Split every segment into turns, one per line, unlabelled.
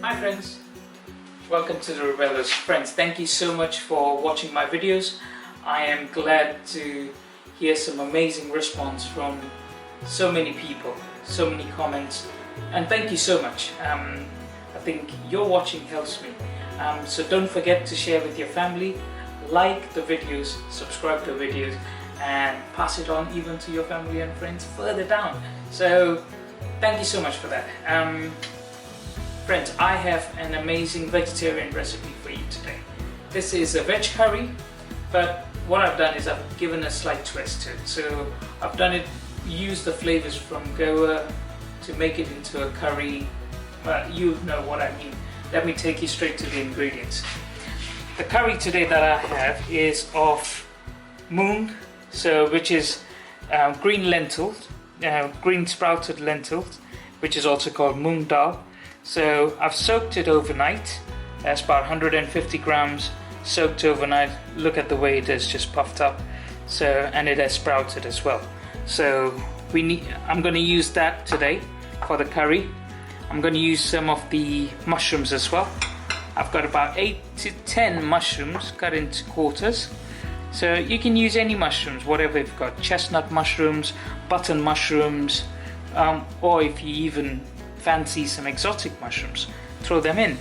Hi friends, welcome to the Rebelo. Friends, thank you so much for watching my videos. I am glad to hear some amazing response from so many people, so many comments, and thank you so much. I think your watching helps me, so don't forget to share with your family, like the videos, subscribe to the videos, and pass it on even to your family and friends further down. So thank you so much for that. Friends, I have an amazing vegetarian recipe for you today. This is a veg curry, but what I've done is I've given a slight twist to it. So I've done it, used the flavors from Goa to make it into a curry. Well, you know what I mean. Let me take you straight to the ingredients. The curry today that I have is of Moong, which is green lentils, green sprouted lentils, which is also called Moong dal. So I've soaked it overnight. That's about 150 grams soaked overnight. Look at the way it is just puffed up. And it has sprouted as well. So I'm going to use that today for the curry. I'm going to use some of the mushrooms as well. I've got about 8 to 10 mushrooms cut into quarters. So you can use any mushrooms, whatever you've got. Chestnut mushrooms, button mushrooms, or if you even fancy some exotic mushrooms, throw them in.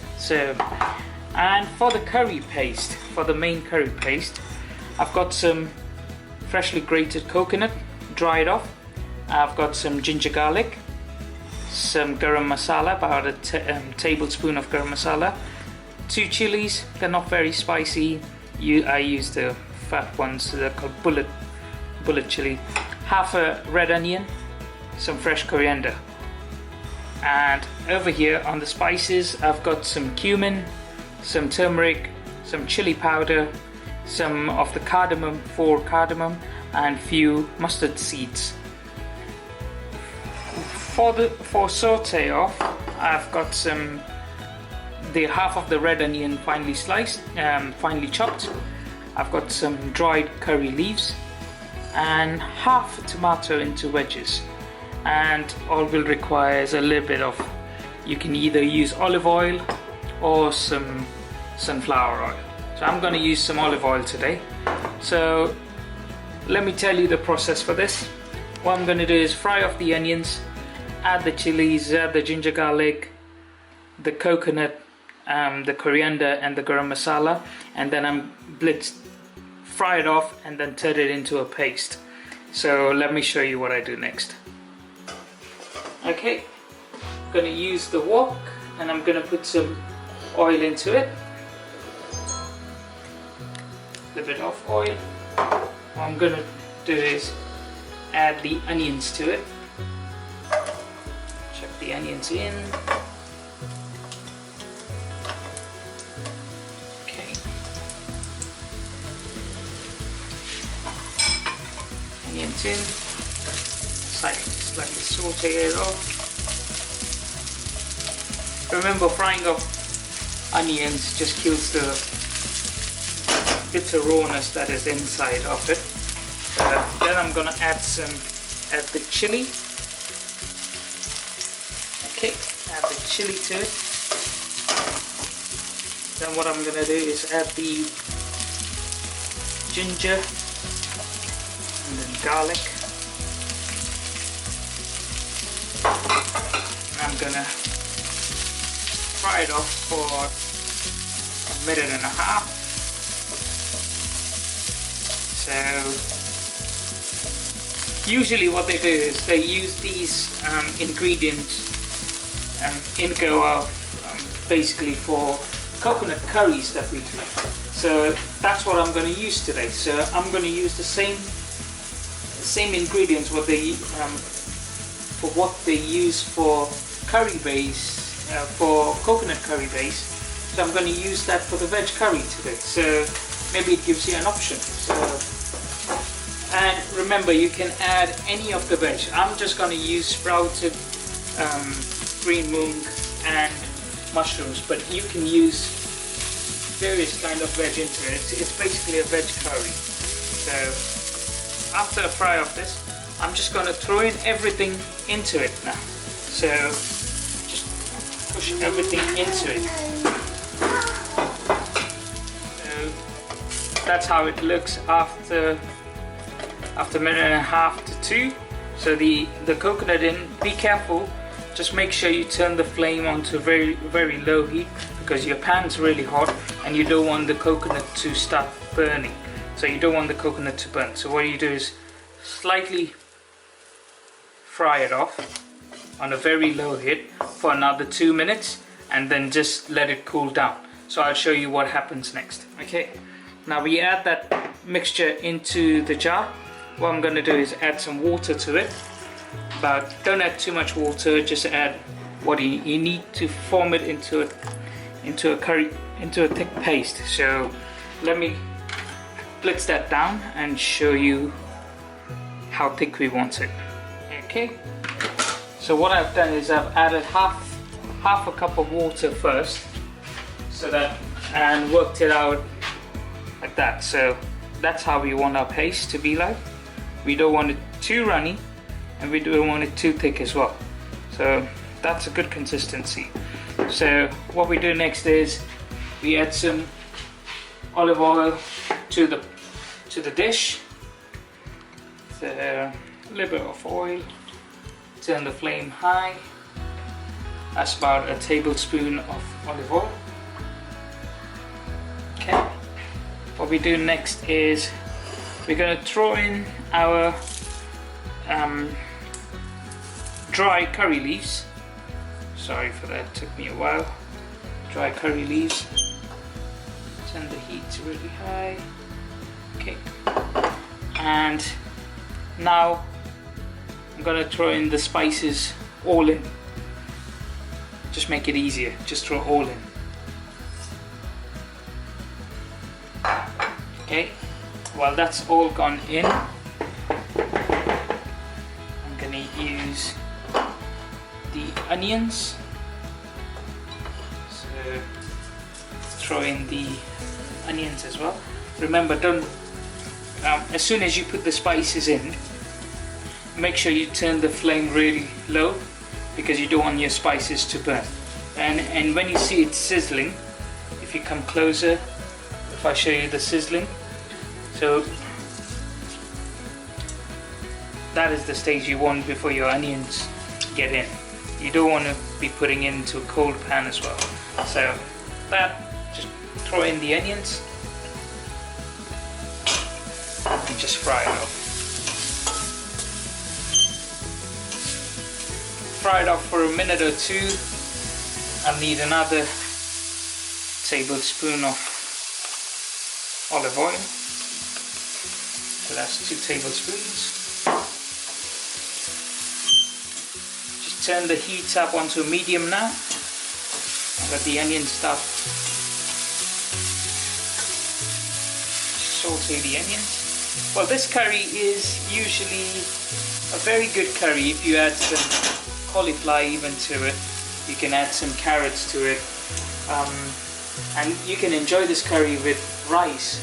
And for the curry paste, for the main curry paste, I've got some freshly grated coconut, dried off. I've got some ginger garlic, some garam masala, about a tablespoon of garam masala, 2 chilies, they're not very spicy. I use the fat ones, they're called bullet chili, half a red onion, some fresh coriander. And over here on the spices, I've got some cumin, some turmeric, some chili powder, some of the cardamom, 4 cardamom, and few mustard seeds. For saute off, I've got the half of the red onion finely sliced, finely chopped. I've got some dried curry leaves and half a tomato into wedges. And all we'll require is a little bit of, you can either use olive oil or some sunflower oil. So I'm going to use some olive oil today. So let me tell you the process for this. What I'm going to do is fry off the onions, add the chilies, add the ginger garlic, the coconut, the coriander and the garam masala, and then I'm fry it off and then turn it into a paste. So let me show you what I do next. Okay, I'm going to use the wok and I'm going to put some oil into it. A little bit of oil. What I'm going to do is add the onions to it. Chuck the onions in. Okay. Onions in. Slightly saute it off. Remember, frying of onions just kills the bitter rawness that is inside of it. Then I'm gonna add the chili. Okay, add the chili to it. Then what I'm gonna do is add the ginger and then garlic. I'm gonna fry it off for a minute and a half. So usually what they do is they use these ingredients in Goa basically for coconut curries that we do. So that's what I'm going to use today. So I'm going to use the same ingredients for what they use for curry base, for coconut curry base. So I'm going to use that for the veg curry today. So maybe it gives you an option. And remember, you can add any of the veg. I'm just going to use sprouted green moong and mushrooms, but you can use various kind of veg into it. It's basically a veg curry. So after I fry off this, I'm just going to throw in everything into it now. So just push everything into it. So that's how it looks after a minute and a half to 2. So the coconut in, be careful, just make sure you turn the flame onto very low heat, because your pan's really hot and you don't want the coconut to start burning. So you don't want the coconut to burn. So what you do is slightly fry it off on a very low heat for another 2 minutes, and then just let it cool down. So I'll show you what happens next. Okay, now we add that mixture into the jar. What I'm going to do is add some water to it, but don't add too much water, just add what you need to form it into a thick paste. So let me blitz that down and show you how thick we want it. Okay, so what I've done is I've added half a cup of water first, so that, and worked it out like that. So that's how we want our paste to be like. We don't want it too runny and we don't want it too thick as well. So that's a good consistency. So what we do next is we add some olive oil to the dish. So a little bit of oil, turn the flame high. That's about a tablespoon of olive oil. Okay, what we do next is we're going to throw in our dry curry leaves. Sorry for that, took me a while. Dry curry leaves. Turn the heat to really high. Okay, and now I'm going to throw in the spices all in. Just make it easier, just throw all in. Okay, while that's all gone in, I'm going to use the onions. So throw in the onions as well. Remember, don't as soon as you put the spices in, make sure you turn the flame really low, because you don't want your spices to burn. And when you see it sizzling, if you come closer, if I show you the sizzling, so that is the stage you want before your onions get in. You don't want to be putting it into a cold pan as well. So that, just throw in the onions and just fry it up. Fry it up for a minute or 2. I'll need another tablespoon of olive oil. So that's 2 tablespoons. Just turn the heat up onto a medium now and let the onions start. Saute the onions. Well, this curry is usually a very good curry if you add some cauliflower even to it. You can add some carrots to it, and you can enjoy this curry with rice.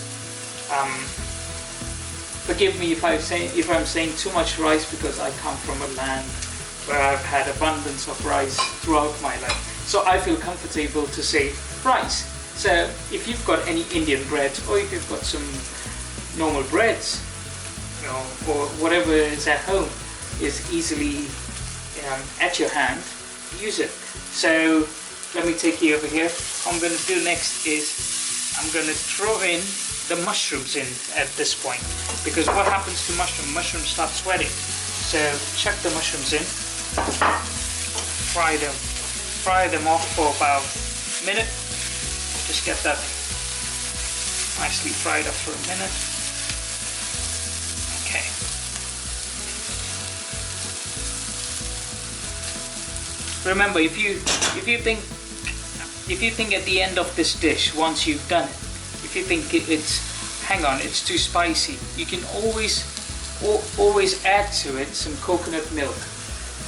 Forgive me if I'm saying too much rice, because I come from a land where I've had abundance of rice throughout my life, so I feel comfortable to say rice. So if you've got any Indian breads, or if you've got some normal breads, you know, or whatever is at home is easily at your hand, use it. So let me take you over here. What I'm going to do next is I'm going to throw in the mushrooms in at this point, because what happens to mushrooms start sweating. So chuck the mushrooms in, fry them off for about a minute. Just get that nicely fried up for a minute. Okay. Remember, if you think at the end of this dish, once you've done it, if you think it's too spicy, you can always add to it some coconut milk.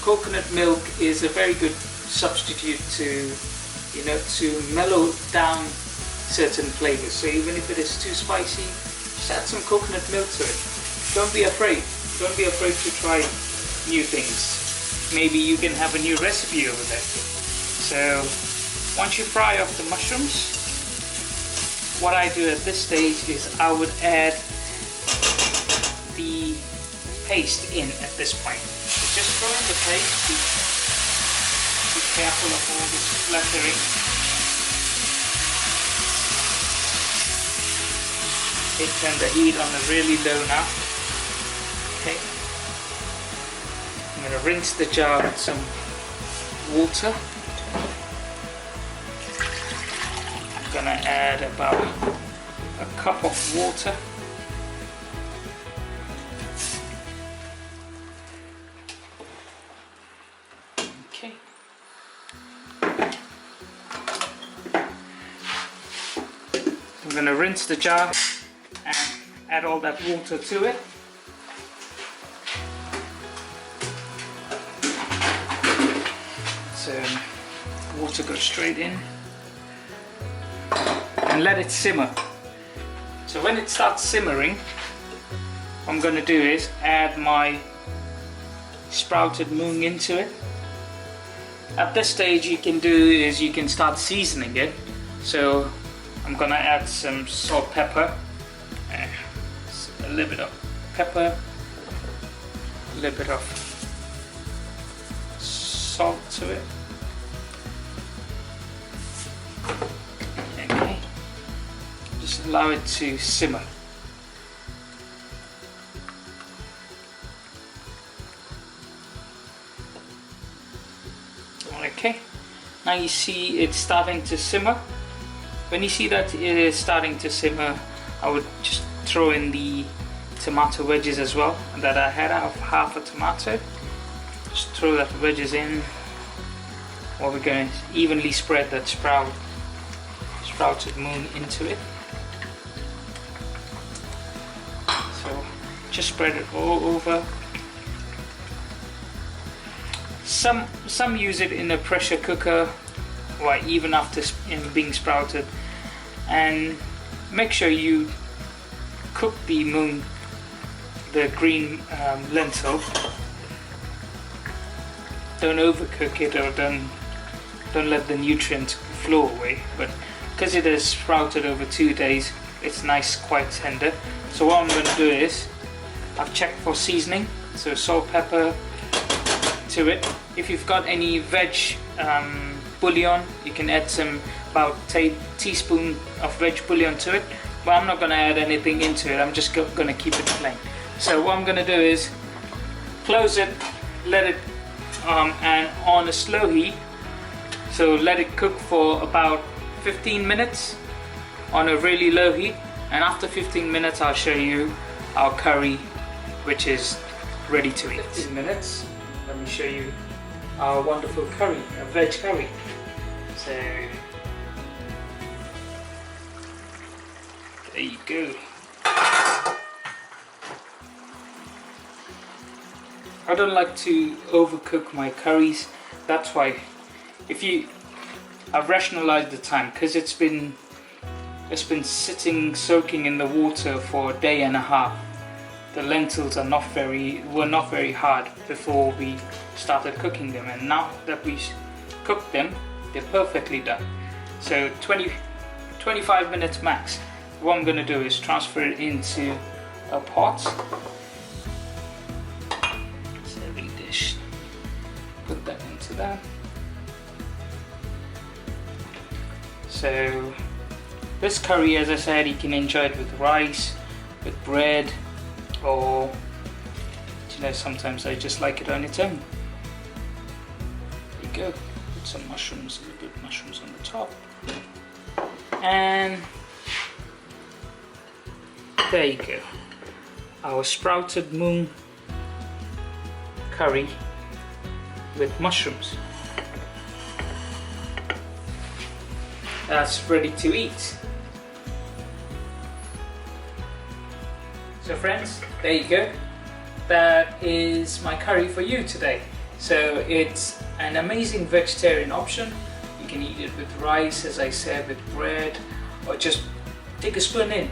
Coconut milk is a very good substitute to mellow down certain flavors. So even if it is too spicy, just add some coconut milk to it. Don't be afraid. Don't be afraid to try new things. Maybe you can have a new recipe over there. So once you fry off the mushrooms, what I do at this stage is I would add the paste in at this point. So just throw in the paste, be careful of all this splattering. Okay, turn the heat on a really low now. Okay, I'm going to rinse the jar with some water. I'm going to add about a cup of water. Okay. I'm going to rinse the jar and add all that water to it. So water goes straight in and let it simmer. So when it starts simmering, what I'm going to do is add my sprouted moong into it. At this stage, you can start seasoning it. So I'm going to add some salt, pepper, a little bit of pepper, a little bit of salt to it. Okay, just allow it to simmer. Okay, now you see it's starting to simmer. When you see that it is starting to simmer, I would just throw in the tomato wedges as well that I had out of half a tomato. Just throw that wedges in while we're going to evenly spread that sprouted moong into it. So just spread it all over. Some use it in a pressure cooker, or even after being sprouted, and make sure you cook the moong, the green lentil. Don't overcook it, or don't let the nutrients flow away. But because it has sprouted over 2 days, it's nice, quite tender. So what I'm going to do is I've checked for seasoning, so salt, pepper to it. If you've got any veg bouillon, you can add about a teaspoon of veg bouillon to it, but I'm not going to add anything into it. I'm just going to keep it plain. So what I'm going to do is close it, let it and on a slow heat, so let it cook for about 15 minutes on a really low heat, and after 15 minutes I'll show you our curry, which is ready to eat. 15 minutes, let me show you our wonderful curry, a veg curry. So there you go. I don't like to overcook my curries. That's why, I've rationalized the time, because it's been sitting soaking in the water for a day and a half. The lentils were not very hard before we started cooking them, and now that we cooked them, they're perfectly done. So 25 minutes max. What I'm going to do is transfer it into a pot. Serving dish. Put that into that. So this curry, as I said, you can enjoy it with rice, with bread, or sometimes I just like it on its own. There you go. Put some mushrooms, a little bit of mushrooms on the top, and there you go. Our sprouted moong curry with mushrooms. That's ready to eat. So friends, there you go. That is my curry for you today. So it's an amazing vegetarian option. You can eat it with rice, as I said, with bread, or just take a spoon in.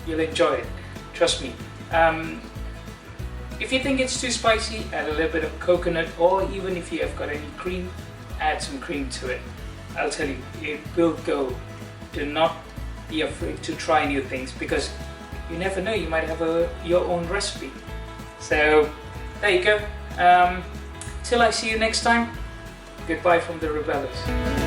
You'll enjoy it, trust me. If you think it's too spicy, add a little bit of coconut, or even if you have got any cream, add some cream to it. I'll tell you, it will go. Do not be afraid to try new things, because you never know, you might have your own recipe. So there you go. Till I see you next time, goodbye from the Rebelos.